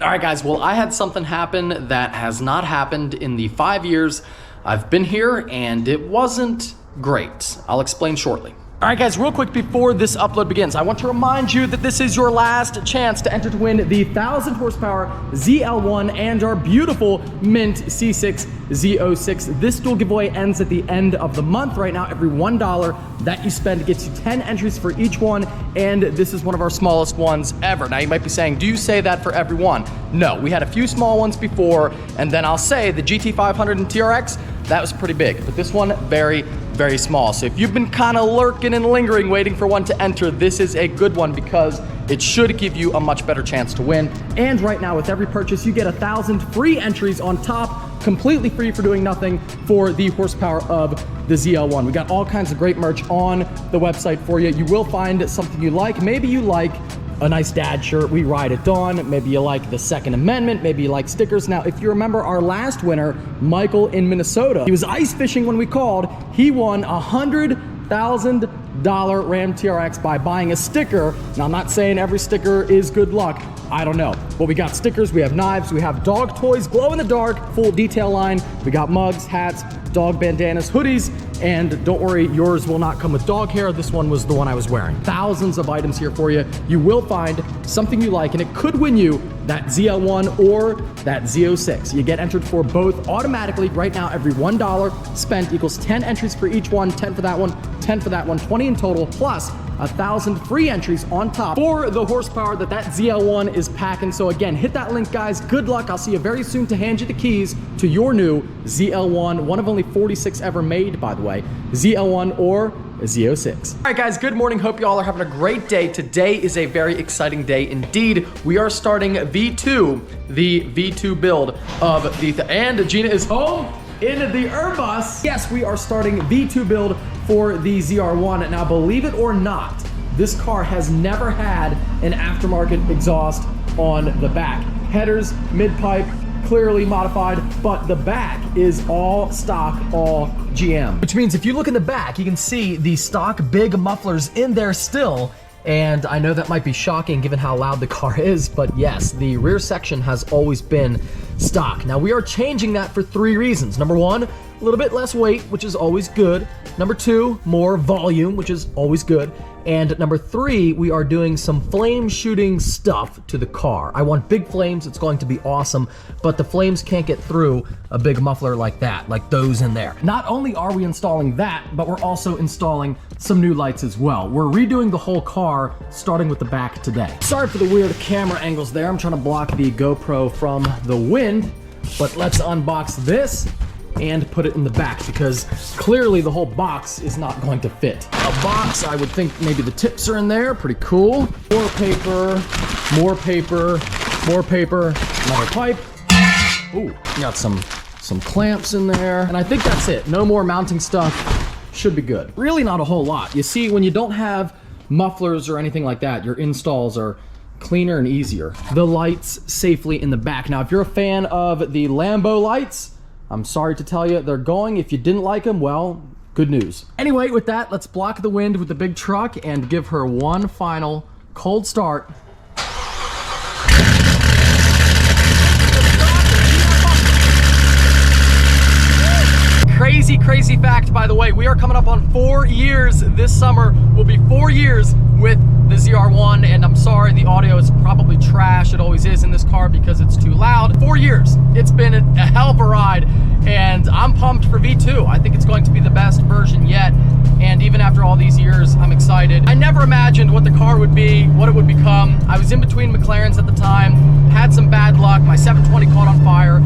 All right, guys, well, I had something happen that has not happened in the 5 years I've been here, and it wasn't great. I'll explain shortly. All right, guys, real quick before this upload begins, I want to remind you that this is your last chance to enter to win the 1,000 horsepower ZL1 and our beautiful mint C8 Z06. This dual giveaway ends at the end of the month. Right now, every $1 that you spend gets you 10 entries for each one, and this is one of our smallest ones ever. Now, you might be saying, do you say that for every one? No, we had a few small ones before, and then I'll say the GT500 and TRX, that was pretty big, but this one, very small. So if you've been kind of lurking and lingering, waiting for one to enter, this is a good one because it should give you a much better chance to win. And right now, with every purchase, you get 1,000 free entries on top, completely free for doing nothing for the horsepower of the ZL1. We got all kinds of great merch on the website for you. You will find something you like. Maybe you like a nice dad shirt, we ride at dawn. Maybe you like the Second Amendment. Maybe you like stickers. Now, if you remember our last winner, Michael in Minnesota, he was ice fishing when we called. He won $100,000 Ram TRX by buying a sticker. Now, I'm not saying every sticker is good luck. I don't know. But we got stickers, we have knives, we have dog toys, glow in the dark, full detail line. We got mugs, hats, dog bandanas, hoodies, and don't worry, yours will not come with dog hair. This one was the one I was wearing. Thousands of items here for you. You will find something you like, and it could win you that ZL1 or that Z06. You get entered for both automatically. Right now, every $1 spent equals 10 entries for each one, 10 for that one, 10 for that one, 20 in total, plus 1,000 free entries on top for the horsepower that ZL1 is packing. So again, hit that link, guys. Good luck. I'll see you very soon to hand you the keys to your new ZL1, one of only 46 ever made, by the way, ZL1 or Z06. All right, guys, good morning. Hope you all are having a great day. Today is a very exciting day indeed. We are starting V2, the V2 build of the, and Gina is home in the Airbus. Yes, we are starting V2 build for the ZR1. Now, believe it or not, this car has never had an aftermarket exhaust on the back. Headers, mid-pipe, clearly modified, but the back is all stock, all GM. Which means if you look in the back, you can see the stock big mufflers in there still. And I know that might be shocking given how loud the car is, but yes, the rear section has always been stock. Now, we are changing that for 3 reasons. Number 1, a little bit less weight, which is always good. Number 2, more volume, which is always good. And number 3, we are doing some flame shooting stuff to the car. I want big flames, it's going to be awesome, but the flames can't get through a big muffler like that, like those in there. Not only are we installing that, but we're also installing some new lights as well. We're redoing the whole car, starting with the back today. Sorry for the weird camera angles there. I'm trying to block the GoPro from the wind, but let's unbox this and put it in the back because clearly the whole box is not going to fit. A box, I would think maybe the tips are in there, pretty cool. More paper, more paper, more paper, another pipe. Ooh, got some clamps in there. And I think that's it. No more mounting stuff, should be good. Really not a whole lot. You see, when you don't have mufflers or anything like that, your installs are cleaner and easier. The lights safely in the back. Now, if you're a fan of the Lambo lights, I'm sorry to tell you, they're going. If you didn't like them, well, good news. Anyway, with that, let's block the wind with the big truck and give her one final cold start. Crazy fact, by the way, we are coming up on 4 years this summer. Will be 4 years with the ZR1, and I'm sorry, the audio is probably trash. It always is in this car because it's too loud. 4 years. It's been a hell of a ride, and I'm pumped for V2. I think it's going to be the best version yet, and even after all these years, I'm excited. I never imagined what the car would be, what it would become. I was in between McLarens at the time, had some bad luck. My 720 caught on fire.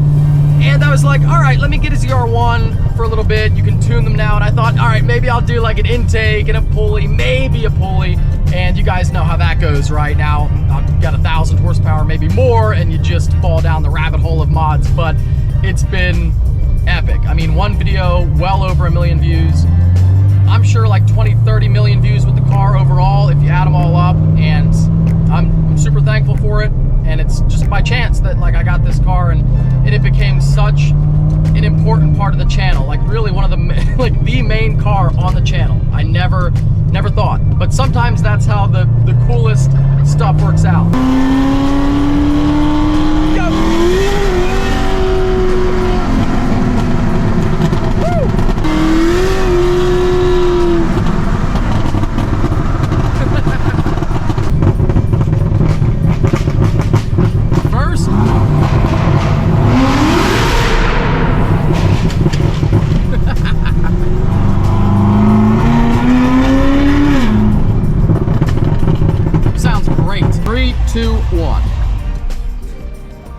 And I was like, all right, let me get a ZR1 for a little bit. You can tune them now. And I thought, all right, maybe I'll do like an intake and a pulley, maybe a pulley. And you guys know how that goes right now. I've got 1,000 horsepower, maybe more, and you just fall down the rabbit hole of mods. But it's been epic. I mean, one video, well over 1 million views. I'm sure like 20, 30 million views with the car overall, if you add them all up. And I'm super thankful for it. And it's just by chance that like I got this car and it became such an important part of the channel, like really one of the like the main car on the channel. I never thought, but sometimes that's how the coolest stuff works out.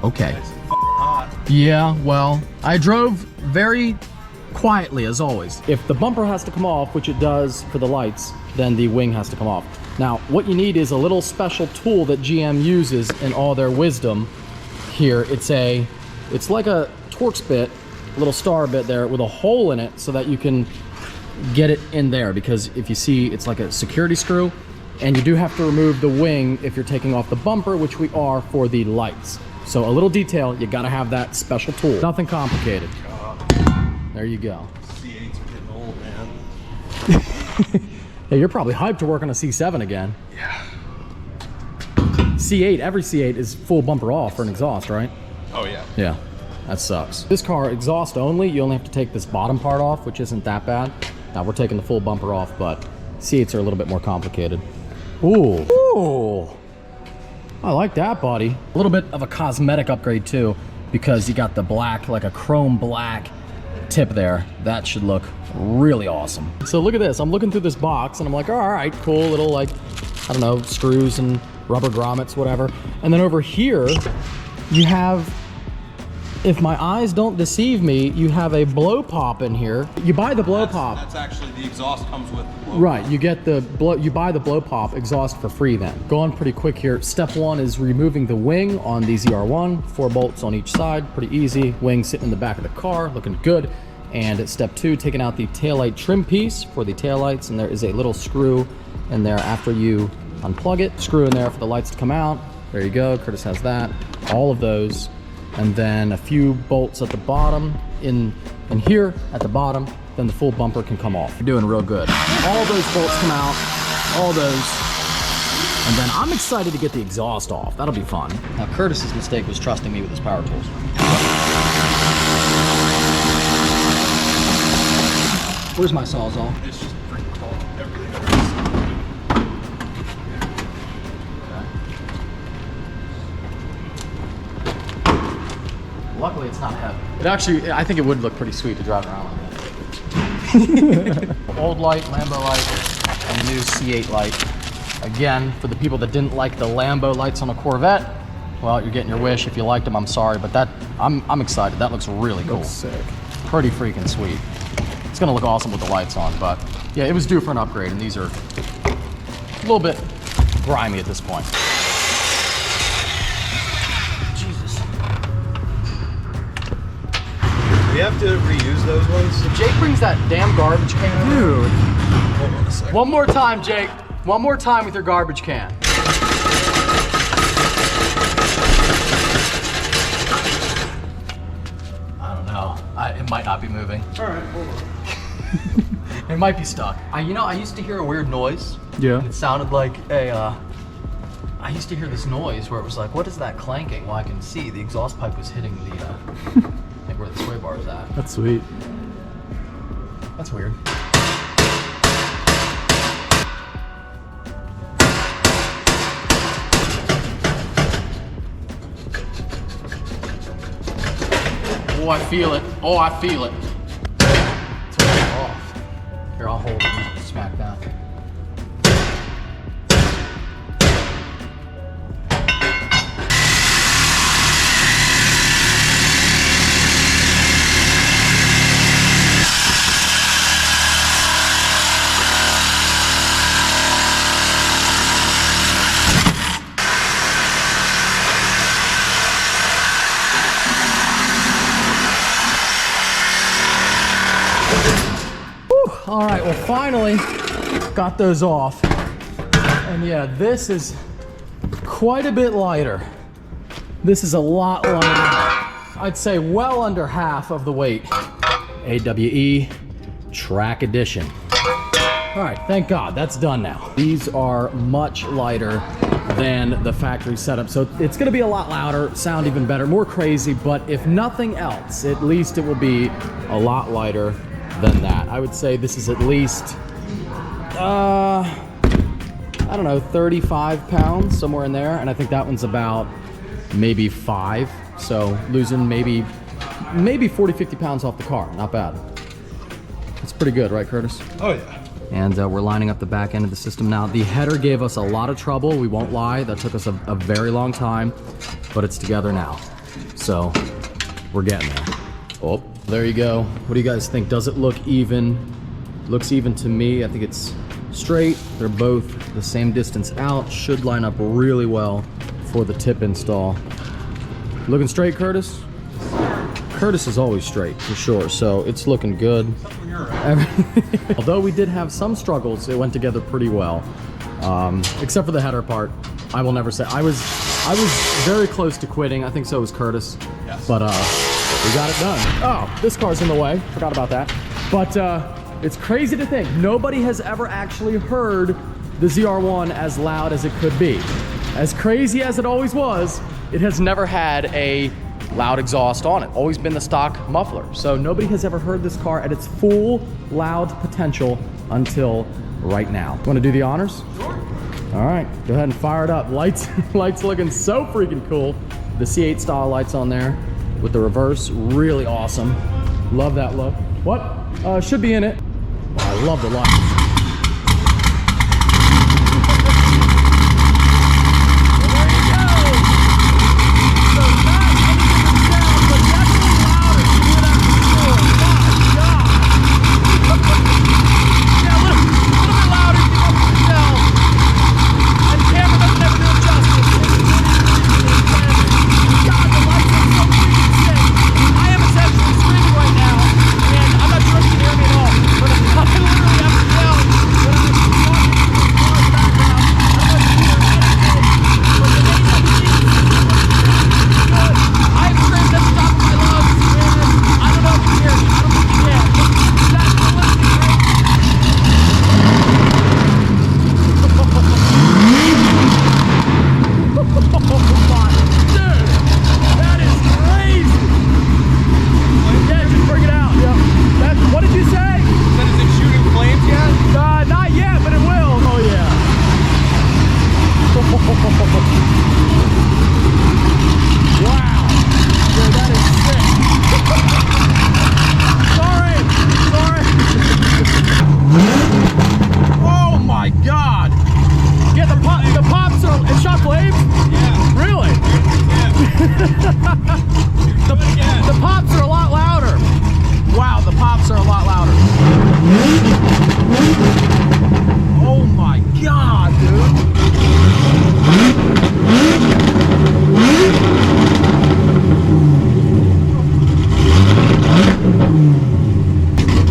Okay. It's hot. Yeah, well, I drove very quietly as always. If the bumper has to come off, which it does for the lights, then the wing has to come off. Now, what you need is a little special tool that GM uses in all their wisdom here. It's like a Torx bit, a little star bit there with a hole in it so that you can get it in there, because if you see, it's like a security screw, and you do have to remove the wing if you're taking off the bumper, which we are for the lights. So a little detail, you gotta have that special tool. Nothing complicated. There you go. C8's getting old, man. Hey, you're probably hyped to work on a C7 again. Yeah. C8, every C8 is full bumper off for an exhaust, right? Oh yeah. Yeah, that sucks. This car, exhaust only, you only have to take this bottom part off, which isn't that bad. Now we're taking the full bumper off, but C8s are a little bit more complicated. Ooh, ooh. I like that, buddy. A little bit of a cosmetic upgrade too, because you got the black, like a chrome black tip there. That should look really awesome. So look at this, I'm looking through this box and I'm like, all right, cool, little like, I don't know, screws and rubber grommets, whatever. And then over here, you have, if my eyes don't deceive me, you have a blow pop in here. You buy the blow pop. That's actually, the exhaust comes with the blow Right, you get the you buy the blow pop exhaust for free then. Going pretty quick here. Step one is removing the wing on the ZR1, 4 bolts on each side, pretty easy. Wing sitting in the back of the car, looking good. And at step 2, taking out the taillight trim piece for the taillights, and there is a little screw in there after you unplug it. Screw in there for the lights to come out. There you go, Curtis has that. All of those. And then a few bolts at the bottom, in here at the bottom, then the full bumper can come off. You're doing real good. All those bolts come out, all those. And then I'm excited to get the exhaust off. That'll be fun. Now Curtis's mistake was trusting me with his power tools. Where's my Sawzall? It's just freaking cold. Everything Okay. Luckily it's not heavy. It actually, I think it would look pretty sweet to drive around like that. Old light, Lambo light, and the new C8 light. Again, for the people that didn't like the Lambo lights on a Corvette, well, you're getting your wish. If you liked them, I'm sorry, but I'm excited. That looks really cool. Looks sick. Pretty freaking sweet. It's gonna look awesome with the lights on, but yeah, it was due for an upgrade, and these are a little bit grimy at this point. Jesus. We have to reuse those ones. If Jake brings that damn garbage can over. Dude. Hold on a second. One more time, Jake. One more time with your garbage can. I don't know. It might not be moving. All right, hold on. It might be stuck. You know, I used to hear a weird noise. Yeah. It sounded like a, I used to hear this noise where it was like, what is that clanking? Well, I can see the exhaust pipe was hitting the, like where the sway bar is at. That's sweet. That's weird. Oh, I feel it. Oh, I feel it. It's already off. Here, I'll hold it and smack that. All right, well, finally got those off. And yeah, this is quite a bit lighter. This is a lot lighter. I'd say well under half of the weight. AWE Track Edition. All right, thank God, that's done now. These are much lighter than the factory setup, so it's gonna be a lot louder, sound even better, more crazy, but if nothing else, at least it will be a lot lighter than that. I would say this is at least, I don't know, 35 pounds, somewhere in there, and I think that one's about maybe 5, so losing maybe 40, 50 pounds off the car, not bad. It's pretty good, right, Curtis? Oh yeah. And we're lining up the back end of the system now. The header gave us a lot of trouble, we won't lie. That took us a very long time, but it's together now. So we're getting there. Oh, there you go. What do you guys think? Does it look even? Looks even to me. I think it's straight. They're both the same distance out. Should line up really well for the tip install. Looking straight, Curtis? Curtis is always straight, for sure, so it's looking good. Although we did have some struggles, it went together pretty well. Except for the header part. I will never say. I was very close to quitting. I think so was Curtis. Yes. But we got it done. Oh, this car's in the way. Forgot about that. But it's crazy to think nobody has ever actually heard the ZR1 as loud as it could be. As crazy as it always was, it has never had a loud exhaust on it. Always been the stock muffler. So nobody has ever heard this car at its full loud potential until right now. Want to do the honors? Sure. All right, go ahead and fire it up. Lights looking so freaking cool. The C8 style lights on there with the reverse, really awesome. Love that look. What? Should be in it. Oh, I love the lights. The pops are a lot louder. Wow, the pops are a lot louder. Oh my God, dude.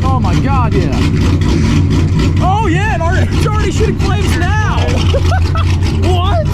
Oh my God, yeah. Oh yeah, it's already shooting flames now. What?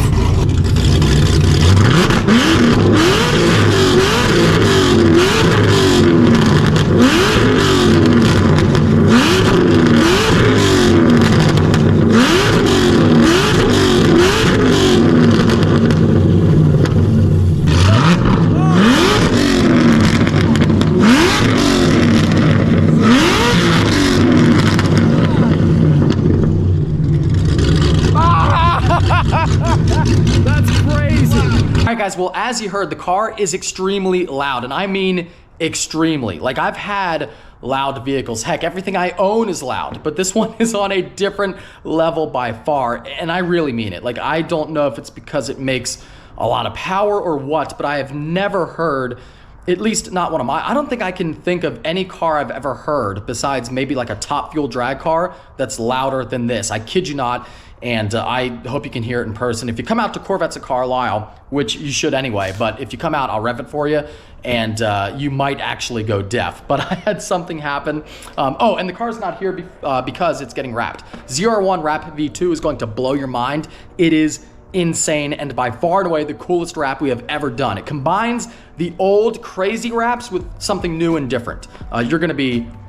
That's crazy. All right, guys, well, as you heard, the car is extremely loud, and I mean extremely. Like, I've had loud vehicles. Heck, everything I own is loud, but this one is on a different level by far, and I really mean it. Like, I don't know if it's because it makes a lot of power or what, but I have never heard, at least not one of my, I don't think I can think of any car I've ever heard besides maybe like a top fuel drag car that's louder than this. I kid you not. And I hope you can hear it in person. If you come out to Corvettes of Carlisle, which you should anyway, but if you come out, I'll rev it for you, and you might actually go deaf. But I had something happen. Oh, and the car's not here because it's getting wrapped. ZR1 Wrap V2 is going to blow your mind. It is insane, and by far and away the coolest wrap we have ever done. It combines the old crazy wraps with something new and different.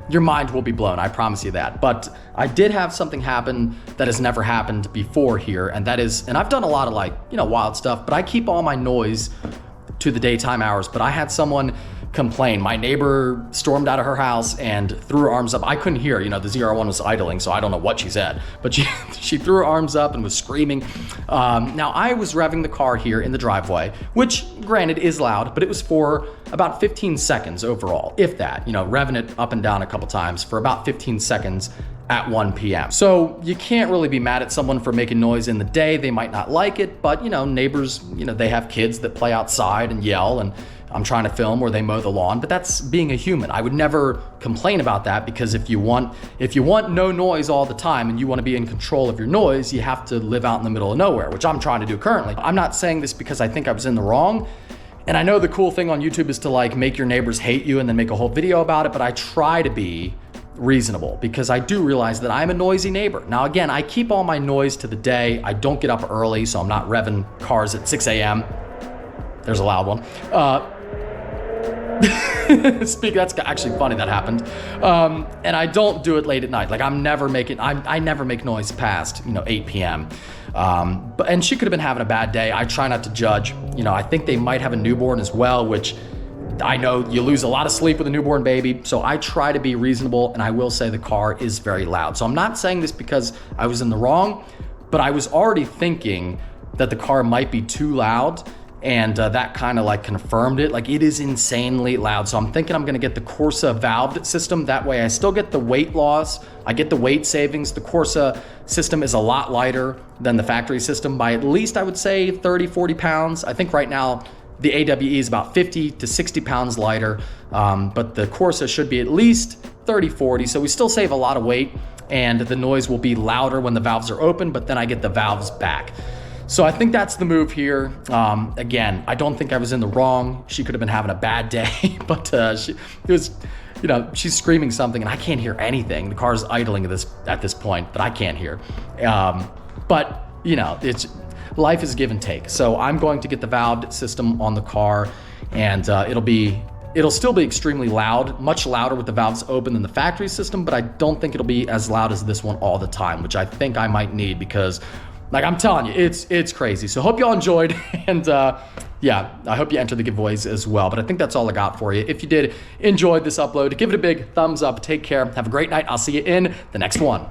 Your mind will be blown, I promise you that. But I did have something happen that has never happened before here, and that is, and I've done a lot of like, wild stuff, but I keep all my noise to the daytime hours. But I had someone complain. My neighbor stormed out of her house and threw her arms up. I couldn't hear, the ZR1 was idling, so I don't know what she said, but she threw her arms up and was screaming. Now, I was revving the car here in the driveway, which granted is loud, but it was for about 15 seconds overall, if that, revving it up and down a couple times for about 15 seconds at 1 p.m. So you can't really be mad at someone for making noise in the day. They might not like it, but you know, neighbors, you know, they have kids that play outside and yell, and I'm trying to film or they mow the lawn, but that's being a human. I would never complain about that, because if you want no noise all the time and you want to be in control of your noise, you have to live out in the middle of nowhere, which I'm trying to do currently. I'm not saying this because I think I was in the wrong. And I know the cool thing on YouTube is to like make your neighbors hate you and then make a whole video about it, but I try to be reasonable because I do realize that I'm a noisy neighbor. Now, again, I keep all my noise to the day. I don't get up early, so I'm not revving cars at 6 a.m. There's a loud one. That's actually funny that happened. And I don't do it late at night. Like I never make noise past, 8 p.m. And she could have been having a bad day. I try not to judge. I think they might have a newborn as well, which I know you lose a lot of sleep with a newborn baby. So I try to be reasonable, and I will say the car is very loud. So I'm not saying this because I was in the wrong, but I was already thinking that the car might be too loud. And that kind of like confirmed it. Like it is insanely loud. So I'm thinking I'm gonna get the Corsa valved system. That way I still get the weight loss. I get the weight savings. The Corsa system is a lot lighter than the factory system by at least, I would say, 30, 40 pounds. I think right now the AWE is about 50 to 60 pounds lighter, but the Corsa should be at least 30, 40. So we still save a lot of weight, and the noise will be louder when the valves are open, but then I get the valves back. So I think that's the move here. Again, I don't think I was in the wrong. She could have been having a bad day, but she's screaming something and I can't hear anything. The car's idling at this point, but I can't hear. But life is give and take. So I'm going to get the valved system on the car, and it'll still be extremely loud, much louder with the valves open than the factory system, but I don't think it'll be as loud as this one all the time, which I think I might need because, like I'm telling you, it's crazy. So hope y'all enjoyed, and I hope you enter the giveaways as well. But I think that's all I got for you. If you did enjoy this upload, give it a big thumbs up. Take care. Have a great night. I'll see you in the next one.